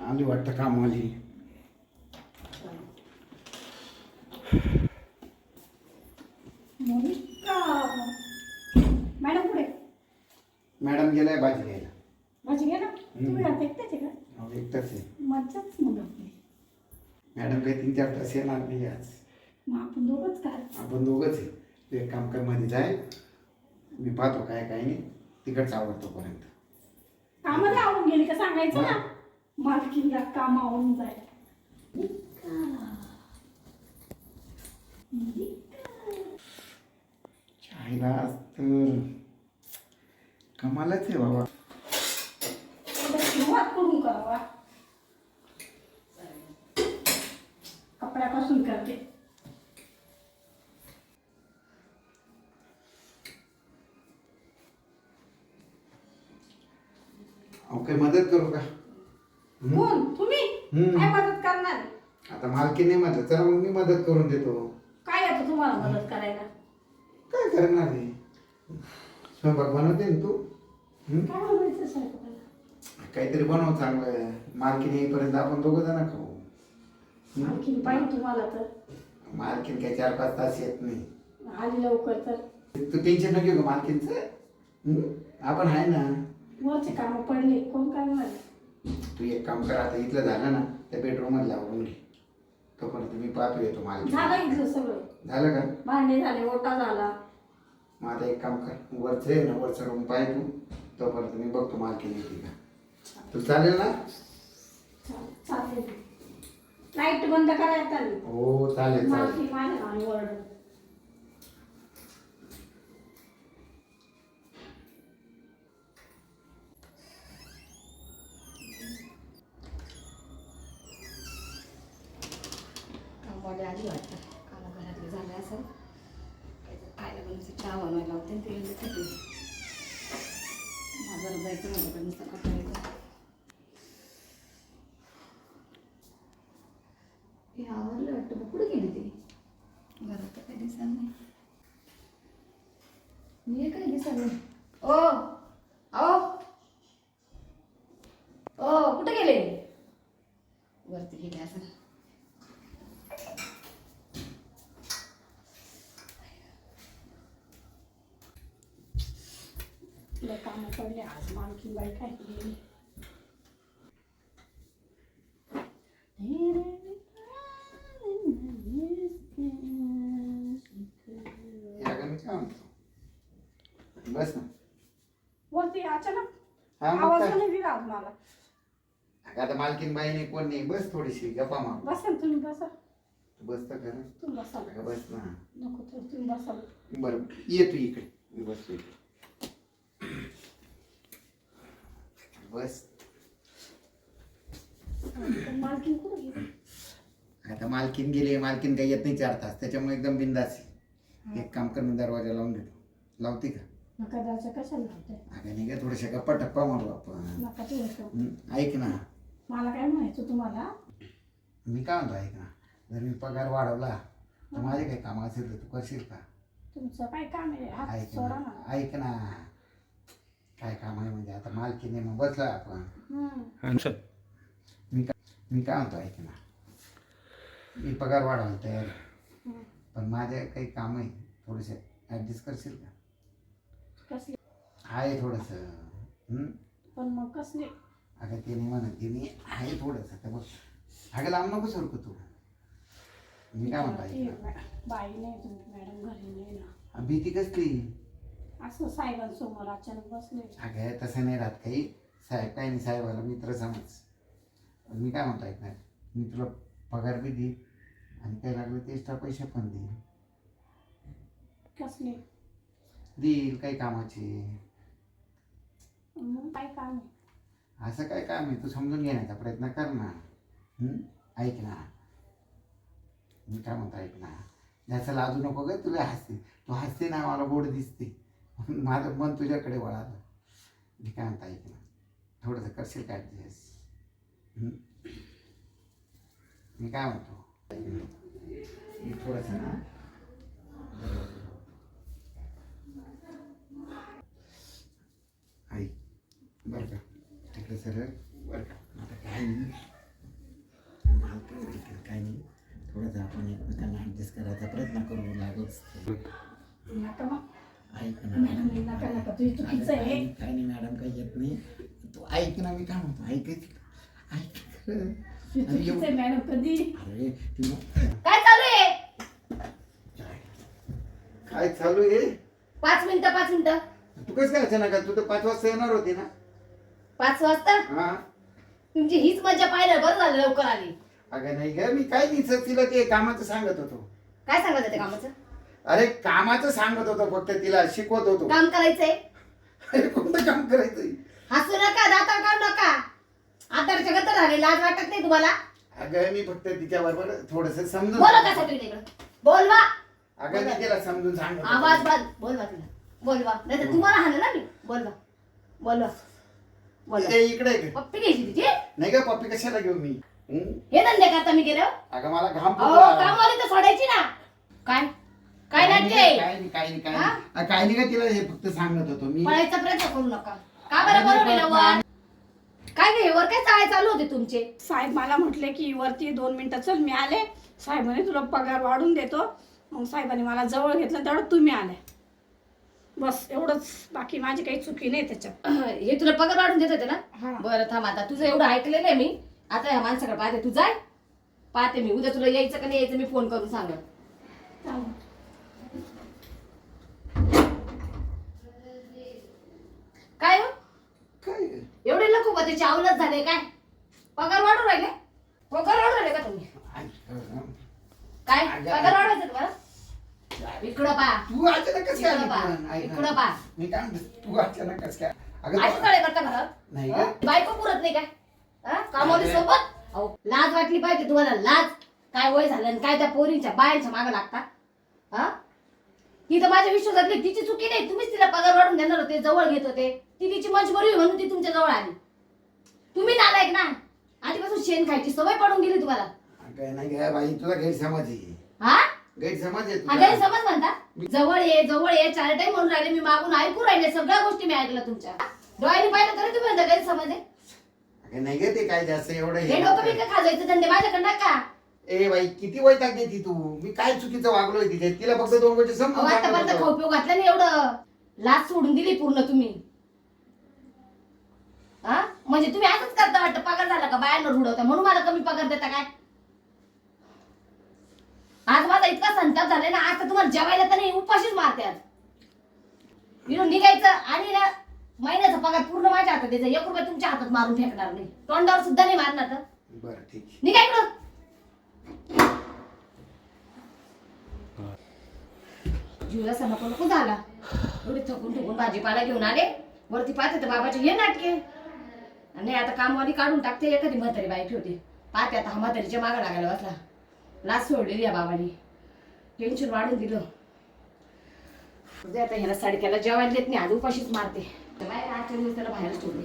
आली वाटतं कामवाली. मोनिका मॅडम कुठे? मॅडम गेलाय भाजी घ्यायला. भाजी घ्या ना. तुम्ही राहता एकटेच आहे का? अहो, एकटाच आहे. मज्जाच मग आपली. मॅडम काही 3-4 तास येणार नाही आज. मग आपण दोघंच काय? आपण दोघंच आहे. तू एक काम कर, मध्ये जाय, मी पाहतो काय काय नाही, तिकडचं आवडतोपर्यंत. कामाला आवडून गेली का सांगायचं ना. मालकीला काम आवडून जाय. चायला तर कमालच आहे बाबा. सुरुवात करून करावा. कपड्यापासून करते. अहो, काही मदत करू का? कोण तुम्ही? काय मदत करणार? आता मालकी नाही म्हटलं, चला मग मी मदत करून देतो. काय येतं तुम्हाला मदत करायला? काय करणार आहे? स्वयंपाक बनवते ना तू? काय बनवायचं स्वयंपाकाला? काहीतरी बनव चांगलं. मालकीने येईपर्यंत आपण दोघं जण खाऊ. आणखीन पाहिजे तुम्हाला तर. मालकीन काय 4-5 तास येत नाही. आली लवकर तर. तू टेन्शन नको घेऊ मालकीनचं. आपण आहे ना. वरचे काम पडले कोण करणार? तू एक काम कर, आता इथलं झालं ना, त्या बेडरूम मध्ये आवरून घे. तोपर्यंत मी पाहतो, येतो मालकी. झालं इथलं सगळं. झालं का? भांडे झाले, ओटा झाला. मग आता एक काम कर, वरचं आहे ना, वरचा रूम पाय तू. तोपर्यंत मी बघतो मालकीन येते का. तू चालेल ना? चालेल. लाईट बंद करायला चालेल. हो चालेल मालकी चालेल. माझ्या आणि ओरड. कामवाली आली वाटतं. काला घरातले झाले असेल. खायला बनवायचं, चहा बनवायला होते ते खाते. बाजारात जायचं म्हणलं तर नुसतं कपडे हे आवडलं वाटतं. मग कुठे गेली ती? घरात तर काही दिसत नाही. मी काही दिसत नाही. ओ आओ ओ कुठे गेले? वरती गेले असं. तुला काम पडले आज. मालकी बाई काय केली? या का मी काय म्हणतो? बस ना. वरती अचानक हा मग आवाज काय? नाही दिला आज मला. अगं आता मालकीन बाई नाही, कोण नाही, बस थोडीशी गप्पा मार. बसा ना तुम्ही, बसा. तू बस तर खरं. तुम्ही बसा. अगं बस ना. नको तर तुम्ही बसा. बरं ये तू इकडे, मी बसतो इकडे. बस. मालकी कुठे गेली? आता मालकीन गेली. मालकीन काही येत नाही 4 तास, त्याच्यामुळे एकदम बिंदास आहे. एक काम कर, मी दरवाजा लावून देतो. लावते का? नका जायचं कशाला लावते? अगं नाही का, थोड्याशा गप्पा टप्पा मारू आपण. नका ते होतं. ऐक ना, मला काय म्हणायचं तुम्हाला? मी काय म्हणतो, ऐक ना, जर मी पगार वाढवला तर माझे काही काम असेल तर तू करशील का? तुमचं काय काम आहे? हात ऐक सोडा ना, ना. ऐक ना, काय काम आहे म्हणजे आता मालकीने मग बसला आपण. मी काय म्हणतो, ऐक ना, मी पगार वाढवायला तयार आहे. पण माझे काही काम आहे, थोडेसे ॲडजस्ट करशील का? कसले? आहे थोडंसं. पण मग कसले? अगं ते नाही म्हणत, ते मी आहे थोडंसं. तर मग अगं लांब नको सरकू तू. मी काय म्हणतो, ऐक ना, बाई नाही तुम्ही, मॅडम घरी नाही ना. भीती कसली? असं साहेबांसमोर अचानक बसले. अगं तसं नाही राहत काही. साहेब काही नाही, साहेबाला मित्र समज. पण मी काय म्हणतो, ऐक ना, मी तुला पगार बी देईन आणि काय लागलं ते एक्स्ट्रा पैसे पण देईन. कसले? देईल काही कामाचे. मग काय काम आहे? असं काय काम आहे, तू समजून घेण्याचा प्रयत्न कर ना. ऐक ना, मी काय म्हणतो, ऐक ना, जास्त लाजू नको ग. तुला हसते, तू हसते ना, मला गोड दिसते. माझं मन तुझ्याकडे वळालं. मी काय म्हणतो, ऐक ना, थोडंसं करशील काय ॲडजस्ट? मी काय म्हणतो, ऐक ना, मी थोडंसं ना, ऐक बरं का, तिकडे सरळ बरं का आता काय नाही मला काय माहिती काय नाही थोडंसं आपण एकमेकांना ॲडजस्ट करायचा प्रयत्न करू लागत नका मग. ऐक ना मॅडम नका नका तुझी चुकीचं आहे. काय नाही मॅडम काही येत नाही तू ऐक ना मी काय म्हणतो ऐकायचं ऐक तुझी चुकीचं आहे मॅडम कधी. अरे तू काय चालू आहे? काय चालू आहे 5 मिनिटं. तू कसं काय अचानक तू तर 5 वाजता येणार होती ना 5 वाजता हा तुमची हीच मजा पाहिलं, बरं झालं लवकर आली. अगं नाही ग मी काय नाही सर तिला ते कामाचं सांगत होतो काय सांगत होते कामाचं? अरे कामाचं सांगत होतो फक्त तिला शिकवत होतो काम करायचंय. अरे कोणतं काम करायचंय हसू नका, दाता काढू नका. आदरच्या गत झाले, लाज वाटत नाही तुम्हाला? अगं मी फक्त तिच्याबरोबर थोडस समजून बोला का सगळी इकडं? बोलवा. अगं मी तिला समजून सांगत होतो. आवाज बंद. बोलवा तिला. बोलवा. नाही तर तुम्हाला हाणलं ना मी. बोलवा. ए, इकडे ये ग. पप्पी घ्यायची तिची. नाही ग पप्पी कशाला घेऊ मी हं? हे धंदे करता मी गेलो. अगं मला घाम अहो फुटला. कामवाली तर सोडायची ना. काय नाटक आहे? काय नाही का तिला हे फक्त सांगत होतो मी पळायचा प्रयत्न करू नका. का बरं बोलवलेलं वर? काय गे वर काय चाळे चालू होते तुमचे? साहेब मला म्हटले की वरती 2 मिनिटं चल. मी आले. साहेब म्हणे तुला पगार वाढून देतो. मग साहेबांनी मला जवळ घेतलं तेवढं तुम्ही आले. बस एवढंच, बाकी माझी काही चुकी नाही त्याच्यात. हे तुला पगार वाढून देत होते हा. ना? बरं थांब, आता तुझं एवढं ऐकलेलं आहे मी. आता ह्या माणसाकडे पाहते. तू जाय, पाहते मी. उद्या तुला यायचं का नाही यायचं मी फोन करून सांगत. चालेल. काय हो? काय एवढे नको का त्याची आवलत झाले काय? पगार वाढून राहिले का तुम्ही? काय पगार वाढवायचं तुम्हाला? इकडं पा. तू अचानक कसं काय इकडं पहा. आली पण? ऐक ना. इकडं पा. मी काय म्हणतो तू अचानक कसं काय अशी अगं काय करता घरात? नाही हं? ग. बायको पुरत नाही काय? कामावली अरे. सोबत? अहो, लाज वाटली पाहिजे तुम्हाला. लाज. काय वय झालं आणि काय त्या पोरींच्या बायांच्या मागे लागता? हा? ती तर माझ्या विश्वासातली, तिची चुकी नाही. तुम्हीच तिला पगार वाढून देणार होते, जवळ घेत होते. ती तिची मजबुरी म्हणून ती तुमच्या जवळ आली. तुम्ही नालायक ना. आधीपासून शेण खायची सवय पडून गेली तुम्हाला. अगं नाही ग बाई तुला गैरसमज आहे हा? गैरसमज आहे हा तुझा. गैरसमज म्हणता? जवळ ये 4 टाइम म्हणून राहिले. मी मागून ऐकू राहिले. सगळ्या गोष्टी मी ऐकल्या तुमच्या. डोळ्याने पाहिलं तरी तुम्ही म्हणता गैरसमज आहे. अगं नाही ग ते काय जास्त एवढं हे डोकं मी खाजायचं धंदे माझ्याकडे का? ए बाई किती वैताग देती तू मी काय चुकीचं वागलोय तिथे तिला फक्त 2 गोष्टी अहो समजून सांगत आतापर्यंत होतो. खाऊ घातलं नाही एवढं. लाच सोडून दिली पूर्ण तुम्ही. हा म्हणजे तुम्ही असंच करता वाटतं. पगार झाला का बायांवर उडवता म्हणून मला कमी पगार देता काय? आज माझा इतका संताप झालाय ना, आज तर तुम्हाला जेवायला तर नाही उपाशीच मारते आज. इथून निघायचं आणि ना महिन्याचा पगार पूर्ण माझ्या हातात द्यायचा. 1 रुपया तुमच्या हातात मारून फेकणार नाही. तोंडावर सुद्धा नाही मारणार तर. बरं ठीक आहे. निघा इकडं. जीवला नको नको झाला. एवढी थकून भाजीपाला घेऊन आले. वरती पाहते तर बाबाचे हे नाटके. आणि आता कामवाली काढून टाकते. एखादी म्हातारी बाई ठेवते. पाहते आता हा म्हातारीच्या मागं लागायला बसला. लाच सोडलेली या बाबांनी. टेन्शन वाढून दिलं. उद्या आता ह्याला साडक्याला जेवायला देत नाही. आज उपाशीच मारते. आजच्या दिवस त्याला बाहेर सोडले.